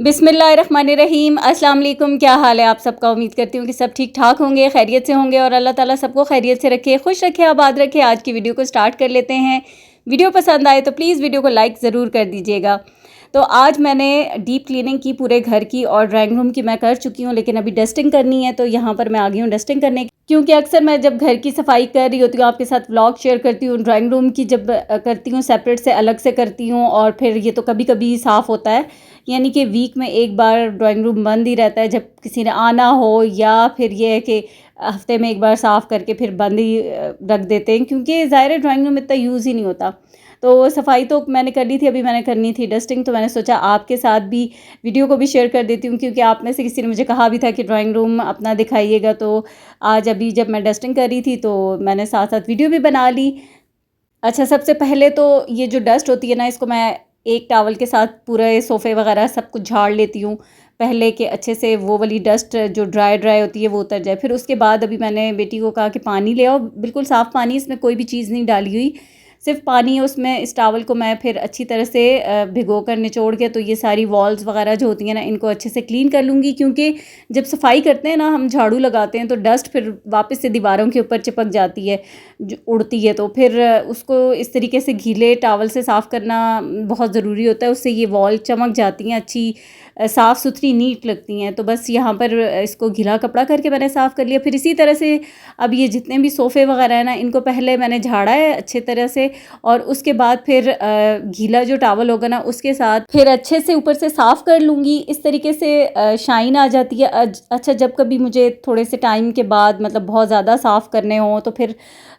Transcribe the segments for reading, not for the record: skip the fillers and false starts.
बिस्मिल्लाहिर्रहमानिर्रहीम। अस्सलाम वालेकुम। क्या हाल है आप सबका? उम्मीद करती हूँ कि सब ठीक ठाक होंगे, खैरियत से होंगे और अल्लाह ताला सबको खैरियत से रखे, खुश रखे, आबाद रखे। आज की वीडियो को स्टार्ट कर लेते हैं। वीडियो पसंद आए तो प्लीज़ वीडियो को लाइक ज़रूर कर दीजिएगा। तो आज मैंने डीप क्लीनिंग की पूरे घर की और ड्राइंग रूम की मैं कर चुकी हूँ, लेकिन अभी डस्टिंग करनी है तो यहाँ पर मैं आ गई हूँ डस्टिंग करने। क्योंकि अक्सर मैं जब घर की सफाई कर रही होती हूँ आपके साथ व्लॉग शेयर करती हूँ, ड्राइंग रूम की जब करती हूँ सेपरेट से अलग से करती हूँ, और फिर ये तो कभी कभी साफ़ होता है, यानी कि वीक में एक बार ड्राइंग रूम बंद ही रहता है जब किसी ने आना हो, या फिर ये है कि हफ्ते में एक बार साफ़ करके फिर बंद ही रख देते हैं, क्योंकि ज़ाहिर है ड्राइंग रूम इतना यूज़ ही नहीं होता। तो सफाई तो मैंने कर ली थी, अभी मैंने करनी थी डस्टिंग, तो मैंने सोचा आपके साथ भी वीडियो को भी शेयर कर देती हूँ, क्योंकि आप में से किसी ने मुझे कहा भी था कि ड्राइंग रूम अपना दिखाइएगा। तो आज अभी जब मैं डस्टिंग कर रही थी तो मैंने साथ साथ वीडियो भी बना ली। अच्छा, सबसे पहले तो ये जो डस्ट होती है ना, इसको मैं एक टॉवल के साथ पूरे सोफ़े वगैरह सब कुछ झाड़ लेती हूँ पहले, कि अच्छे से वो वाली डस्ट जो ड्राई ड्राई होती है वो उतर जाए। फिर उसके बाद अभी मैंने बेटी को कहा कि पानी ले आओ, बिल्कुल साफ़ पानी, इसमें कोई भी चीज़ नहीं डाली हुई, सिर्फ पानी है उसमें। इस टॉवल को मैं फिर अच्छी तरह से भिगो कर निचोड़ के तो ये सारी वॉल्स वगैरह जो होती हैं ना, इनको अच्छे से क्लीन कर लूँगी, क्योंकि जब सफाई करते हैं ना, हम झाड़ू लगाते हैं तो डस्ट फिर वापस से दीवारों के ऊपर चिपक जाती है, जो उड़ती है, तो फिर उसको इस तरीके से गीले टॉवल से साफ़ करना बहुत ज़रूरी होता है। उससे ये वॉल चमक जाती हैं, अच्छी साफ़ सुथरी नीट लगती हैं। तो बस यहाँ पर इसको गीला कपड़ा करके मैंने साफ़ कर लिया। फिर इसी तरह से अब ये जितने भी सोफ़े वगैरह हैं ना, इनको पहले मैंने झाड़ा है अच्छे तरह से, और उसके बाद फिर गीला जो टॉवल होगा ना उसके साथ फिर अच्छे से ऊपर से साफ़ कर लूँगी। इस तरीके से शाइन आ जाती है। अच्छा, जब कभी मुझे थोड़े से टाइम के बाद मतलब बहुत ज़्यादा साफ़ करने हों तो फिर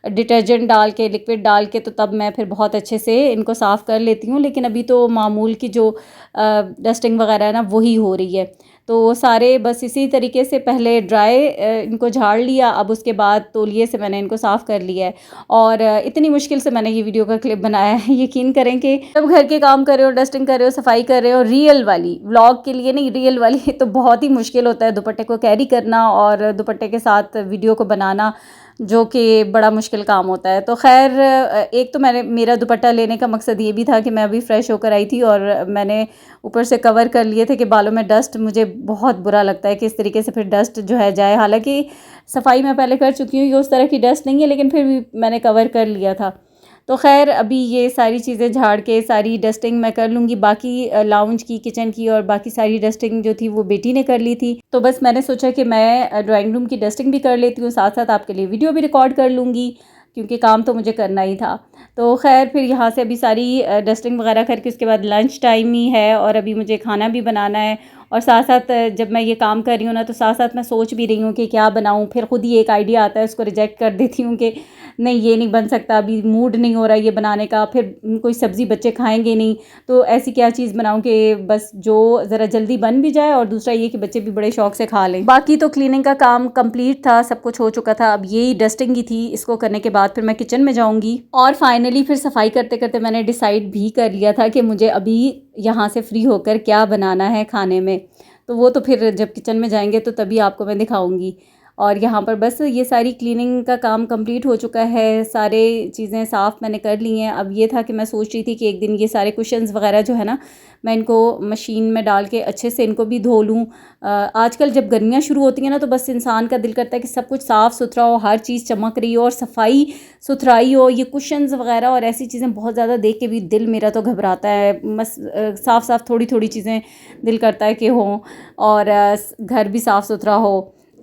डिटर्जेंट डाल के, लिक्विड डाल के, तो तब मैं फिर बहुत अच्छे से इनको साफ़ कर लेती हूँ। लेकिन अभी तो मामूल की जो डस्टिंग वगैरह है ना वही हो रही है। तो सारे बस इसी तरीके से पहले ड्राई इनको झाड़ लिया, अब उसके बाद तौलिए से मैंने इनको साफ़ कर लिया है। और इतनी मुश्किल से मैंने ये वीडियो का क्लिप बनाया है। यकीन करें कि जब घर के काम कर रहे हो, डस्टिंग कर रहे हो, सफाई कर रहे हो, रियल वाली व्लॉग के लिए नहीं, रियल वाली तो बहुत ही मुश्किल होता है दुपट्टे को कैरी करना और दुपट्टे के साथ वीडियो को बनाना, जो कि बड़ा मुश्किल काम होता है। तो खैर, एक तो मेरा दुपट्टा लेने का मकसद ये भी था कि मैं अभी फ़्रेश होकर आई थी और मैंने ऊपर से कवर कर लिए थे कि बालों में डस्ट, मुझे बहुत बुरा लगता है कि इस तरीके से फिर डस्ट जो है जाए। हालांकि सफाई मैं पहले कर चुकी हूँ, ये उस तरह की डस्ट नहीं है, लेकिन फिर भी मैंने कवर कर लिया था। तो खैर, अभी ये सारी चीज़ें झाड़ के सारी डस्टिंग मैं कर लूँगी। बाकी लाउंज की, किचन की और बाकी सारी डस्टिंग जो थी वो बेटी ने कर ली थी। तो बस मैंने सोचा कि मैं ड्राइंग रूम की डस्टिंग भी कर लेती हूँ, साथ साथ आपके लिए वीडियो भी रिकॉर्ड कर लूँगी, क्योंकि काम तो मुझे करना ही था। तो खैर, फिर यहाँ से अभी सारी डस्टिंग वगैरह करके उसके बाद लंच टाइम ही है और अभी मुझे खाना भी बनाना है। और साथ साथ जब मैं ये काम कर रही हूँ ना, तो साथ साथ मैं सोच भी रही हूँ कि क्या बनाऊँ। फिर खुद ही एक आइडिया आता है, उसको रिजेक्ट कर देती हूँ कि नहीं, ये नहीं बन सकता, अभी मूड नहीं हो रहा ये बनाने का, फिर कोई सब्ज़ी बच्चे खाएंगे नहीं, तो ऐसी क्या चीज़ बनाऊँ कि बस जो ज़रा जल्दी बन भी जाए, और दूसरा ये कि बच्चे भी बड़े शौक से खा लें। बाकी तो क्लीनिंग का काम कंप्लीट था, सब कुछ हो चुका था। अब यही डस्टिंग ही थी, इसको करने के बाद फिर मैं किचन में जाऊँगी। और फाइनली फिर सफाई करते करते मैंने डिसाइड भी कर लिया था कि मुझे अभी यहाँ से फ्री होकर क्या बनाना है खाने में। तो वो तो फिर जब किचन में जाएंगे तो तभी आपको मैं दिखाऊंगी। और यहाँ पर बस ये सारी क्लीनिंग का काम कंप्लीट हो चुका है, सारे चीज़ें साफ़ मैंने कर ली हैं। अब ये था कि मैं सोच रही थी कि एक दिन ये सारे कुशन्स वगैरह जो है ना, मैं इनको मशीन में डाल के अच्छे से इनको भी धो लूँ। आजकल जब गर्मियाँ शुरू होती हैं ना, तो बस इंसान का दिल करता है कि सब कुछ साफ़ सुथरा हो, हर चीज़ चमक रही हो और सफाई सुथराई हो। ये कुशन्स वगैरह और ऐसी चीज़ें बहुत ज़्यादा देख के भी दिल मेरा तो घबराता है। बस साफ़ साफ़ थोड़ी थोड़ी चीज़ें दिल करता है कि हों, और घर भी साफ़ सुथरा हो।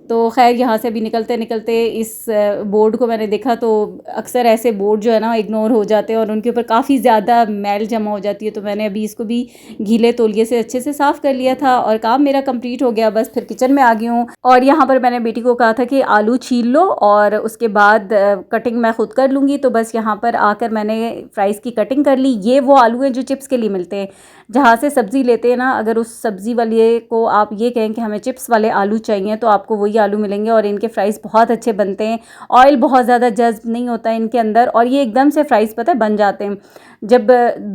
तो खैर, यहाँ से अभी निकलते निकलते इस बोर्ड को मैंने देखा, तो अक्सर ऐसे बोर्ड जो है ना इग्नोर हो जाते हैं और उनके ऊपर काफ़ी ज़्यादा मैल जमा हो जाती है। तो मैंने अभी इसको भी गीले तौलिए से अच्छे से साफ़ कर लिया था और काम मेरा कंप्लीट हो गया। बस फिर किचन में आ गई हूँ और यहाँ पर मैंने बेटी को कहा था कि आलू छील लो और उसके बाद कटिंग मैं खुद कर लूँगी। तो बस यहाँ पर आकर मैंने फ्राइज़ की कटिंग कर ली। ये वो आलू हैं जो चिप्स के लिए मिलते हैं, जहाँ से सब्ज़ी लेते हैं ना, अगर उस सब्ज़ी वाले को आप ये कहें कि हमें चिप्स वाले आलू चाहिए, तो आपको वही आलू मिलेंगे। और इनके फ्राइज़ बहुत अच्छे बनते हैं, ऑयल बहुत ज़्यादा जज्ब नहीं होता है इनके अंदर, और ये एकदम से फ्राइज़ पता है बन जाते हैं। जब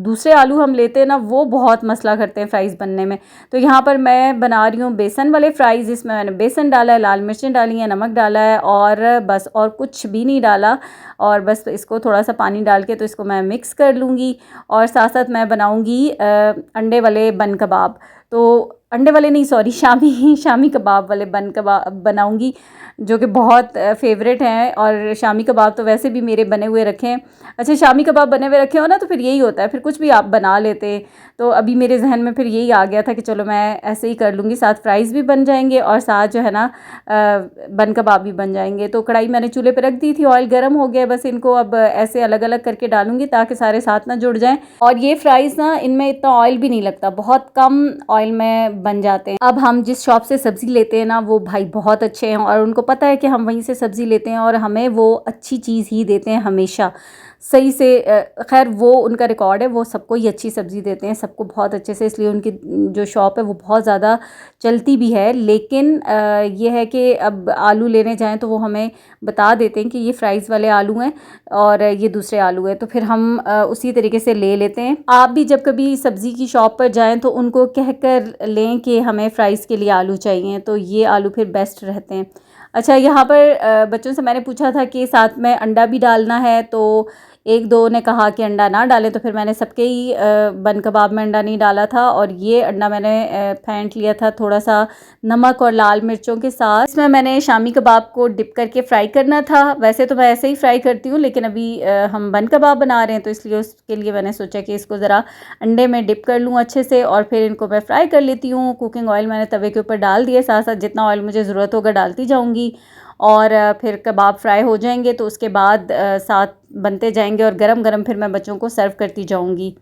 दूसरे आलू हम लेते हैं ना, वो बहुत मसला करते हैं फ्राइज़ बनने में। तो यहाँ पर मैं बना रही हूँ बेसन वाले फ्राइज़। इसमें मैंने बेसन डाला है, लाल मिर्चें डाली हैं, नमक डाला है और बस, और कुछ भी नहीं डाला। और बस इसको थोड़ा सा पानी डाल के तो इसको मैं मिक्स कर लूँगी। और साथ साथ मैं बनाऊँगी अंडे वाले बन कबाब। तो अंडे वाले नहीं, सॉरी, शामी कबाब वाले बन कबाब बनाऊंगी, जो कि बहुत फेवरेट हैं। और शामी कबाब तो वैसे भी मेरे बने हुए रखे हैं। अच्छा, शामी कबाब बने हुए रखे हो ना तो फिर यही होता है, फिर कुछ भी आप बना लेते। तो अभी मेरे जहन में फिर यही आ गया था कि चलो मैं ऐसे ही कर लूँगी, साथ फ्राइज़ भी बन जाएंगे और साथ जो है ना बन कबाब भी बन जाएंगे। तो कढ़ाई मैंने चूल्हे पर रख दी थी, ऑयल गर्म हो गया, बस इनको अब ऐसे अलग अलग करके डालूंगी ताकि सारे साथ ना जुड़ जाएं। और ये फ्राइज़ ना, इनमें इतना ऑयल भी नहीं लगता, बहुत कम ऑयल में बन जाते हैं। अब हम जिस शॉप से सब्ज़ी लेते हैं ना, वो भाई बहुत अच्छे हैं और उनको पता है कि हम वहीं से सब्ज़ी लेते हैं और हमें वो अच्छी चीज़ ही देते हैं हमेशा, सही से। खैर वो उनका रिकॉर्ड है, वो सबको ही अच्छी सब्ज़ी देते हैं, सबको बहुत अच्छे से, इसलिए उनकी जो शॉप है वो बहुत ज़्यादा चलती भी है। लेकिन ये है कि अब आलू लेने जाएं तो वो हमें बता देते हैं कि ये फ्राइज़ वाले आलू हैं और ये दूसरे आलू हैं, तो फिर हम उसी तरीके से ले लेते हैं। आप भी जब कभी सब्ज़ी की शॉप पर जाएं तो उनको कह कर लें कि हमें फ़्राइज़ के लिए आलू चाहिए, तो ये आलू फिर बेस्ट रहते हैं। अच्छा, यहाँ पर बच्चों से मैंने पूछा था कि साथ में अंडा भी डालना है, तो एक दो ने कहा कि अंडा ना डालें, तो फिर मैंने सबके ही बन कबाब में अंडा नहीं डाला था और ये अंडा मैंने फेंट लिया था थोड़ा सा नमक और लाल मिर्चों के साथ। इसमें मैंने शामी कबाब को डिप करके फ्राई करना था। वैसे तो मैं ऐसे ही फ्राई करती हूँ, लेकिन अभी हम बन कबाब बना रहे हैं तो इसलिए उसके लिए मैंने सोचा कि इसको ज़रा अंडे में डिप कर लूँ अच्छे से और फिर इनको मैं फ्राई कर लेती हूँ। कुकिंग ऑयल मैंने तवे के ऊपर डाल दिया, साथ साथ जितना ऑयल मुझे ज़रूरत होगा डालती जाऊँगी और फिर कबाब फ्राई हो जाएंगे तो उसके बाद साथ बनते जाएंगे और गरम गरम फिर मैं बच्चों को सर्व करती जाऊंगी।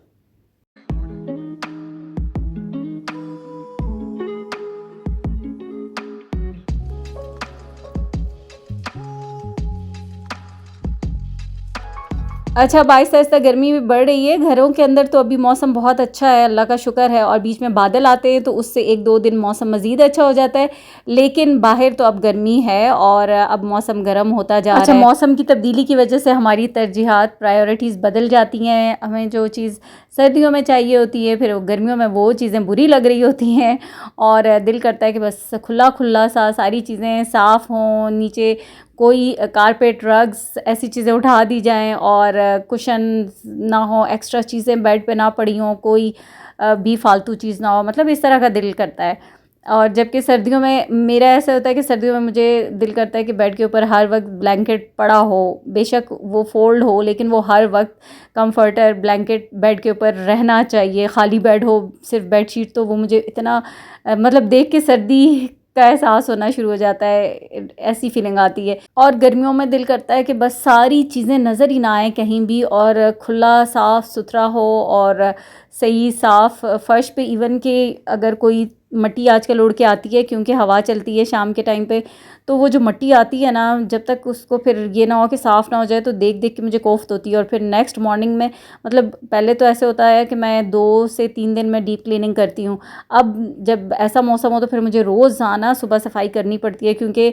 अच्छा, अब आहिस्ता आहिस्ता गर्मी भी बढ़ रही है। घरों के अंदर तो अभी मौसम बहुत अच्छा है, अल्लाह का शुक्र है, और बीच में बादल आते हैं तो उससे एक दो दिन मौसम मज़ीद अच्छा हो जाता है। लेकिन बाहर तो अब गर्मी है और अब मौसम गर्म होता जा रहा है। मौसम की तब्दीली की वजह से हमारी तरजीहात, प्रायोरिटीज़ बदल जाती हैं। हमें जो चीज़ सर्दियों में चाहिए होती है, फिर गर्मियों में वो चीज़ें बुरी लग रही होती हैं और दिल करता है कि बस खुला खुला सा सारी चीज़ें साफ़ हों, नीचे कोई कारपेट, रग्स, ऐसी चीज़ें उठा दी जाएं और कुशन ना हो, एक्स्ट्रा चीज़ें बेड पे ना पड़ी हों, कोई भी फालतू चीज़ ना हो, मतलब इस तरह का दिल करता है। और जबकि सर्दियों में मेरा ऐसा होता है कि सर्दियों में मुझे दिल करता है कि बेड के ऊपर हर वक्त ब्लैंकेट पड़ा हो, बेशक वो फोल्ड हो लेकिन वो हर वक्त कंफर्टर ब्लैंकेट बेड के ऊपर रहना चाहिए। खाली बेड हो, सिर्फ बेड शीट, तो वो मुझे इतना मतलब देख के सर्दी का एहसास होना शुरू हो जाता है, ऐसी फीलिंग आती है। और गर्मियों में दिल करता है कि बस सारी चीज़ें नज़र ही ना आए कहीं भी और खुला साफ़ सुथरा हो और सही साफ़ फर्श पे, इवन कि अगर कोई मट्टी आजकल उड़ के आती है क्योंकि हवा चलती है शाम के टाइम पे, तो वो जो मट्टी आती है ना, जब तक उसको फिर ये ना हो कि साफ़ ना हो जाए तो देख देख के मुझे कोफ्त होती है। और फिर नेक्स्ट मॉर्निंग में, मतलब पहले तो ऐसे होता है कि मैं 2 से 3 दिन में डीप क्लीनिंग करती हूँ, अब जब ऐसा मौसम हो तो फिर मुझे रोज़ाना सुबह सफाई करनी पड़ती है क्योंकि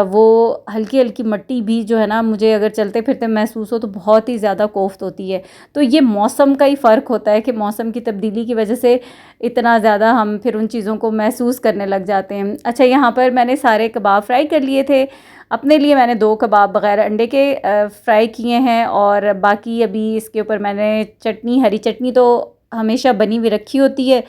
वो हल्की हल्की मट्टी भी जो है ना, मुझे अगर चलते फिरते महसूस हो तो बहुत ही ज़्यादा कोफ्त होती है। तो ये मौसम का ही फ़र्क होता है कि मौसम की तब्दीली की वजह से इतना ज़्यादा हम फिर उन चीज़ों को महसूस करने लग जाते हैं। अच्छा, यहाँ पर मैंने सारे कबाब फ्राई कर लिए थे। अपने लिए मैंने 2 कबाब बग़ैर अंडे के फ्राई किए हैं और बाकी अभी इसके ऊपर मैंने चटनी, हरी चटनी तो हमेशा बनी हुई रखी होती है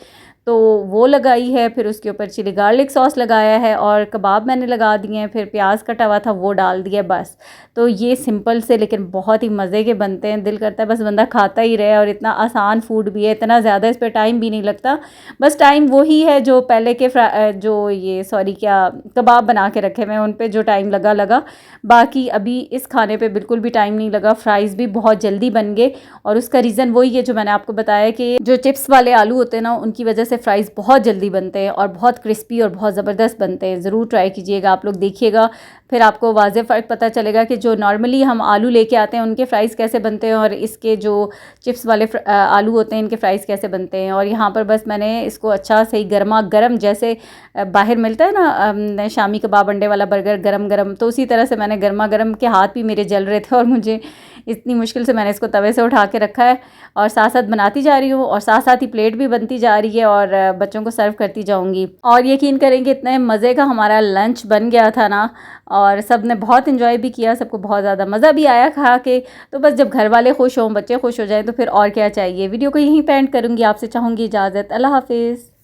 तो वो लगाई है, फिर उसके ऊपर चिली गार्लिक सॉस लगाया है और कबाब मैंने लगा दिए हैं, फिर प्याज कटा हुआ था वो डाल दिया बस। तो ये सिंपल से लेकिन बहुत ही मज़े के बनते हैं, दिल करता है बस बंदा खाता ही रहे। और इतना आसान फूड भी है, इतना ज़्यादा इस पर टाइम भी नहीं लगता, बस टाइम वही है जो पहले के कबाब बना के रखे हुए उन पर जो टाइम लगा। बाकी अभी इस खाने पर बिल्कुल भी टाइम नहीं लगा। फ्राइज़ भी बहुत जल्दी बन गए और उसका रीज़न वही है जो मैंने आपको बताया कि जो चिप्स वाले आलू होते हैं ना, उनकी वजह से फ्राइज़ बहुत जल्दी बनते हैं और बहुत क्रिस्पी और बहुत ज़बरदस्त बनते हैं। ज़रूर ट्राई कीजिएगा, आप लोग देखिएगा, फिर आपको वाज़ेह फ़र्क पता चलेगा कि जो नॉर्मली हम आलू लेके आते हैं उनके फ़्राइज़ कैसे बनते हैं और इसके जो चिप्स वाले आलू होते हैं इनके फ़्राइज़ कैसे बनते हैं। और यहाँ पर बस मैंने इसको अच्छा सही गर्मा गर्म, जैसे बाहर मिलता है ना शामी कबाब अंडे वाला बर्गर गरम गरम, तो उसी तरह से मैंने गर्मा गर्म के हाथ भी मेरे जल रहे थे और मुझे इतनी मुश्किल से मैंने इसको तवे से उठा के रखा है और साथ साथ बनाती जा रही हूँ और साथ साथ ही प्लेट भी बनती जा रही है और बच्चों को सर्व करती जाऊँगी। और यकीन करेंगे इतने मज़े का हमारा लंच बन गया था ना, और सब ने बहुत इन्जॉय भी किया, सबको बहुत ज़्यादा मज़ा भी आया खा के। तो बस जब घर वाले खुश हों, बच्चे खुश हो जाएं तो फिर और क्या चाहिए। वीडियो को यहीं पे एंड करूँगी, आपसे चाहूँगी इजाज़त। अल्लाह हाफिज़।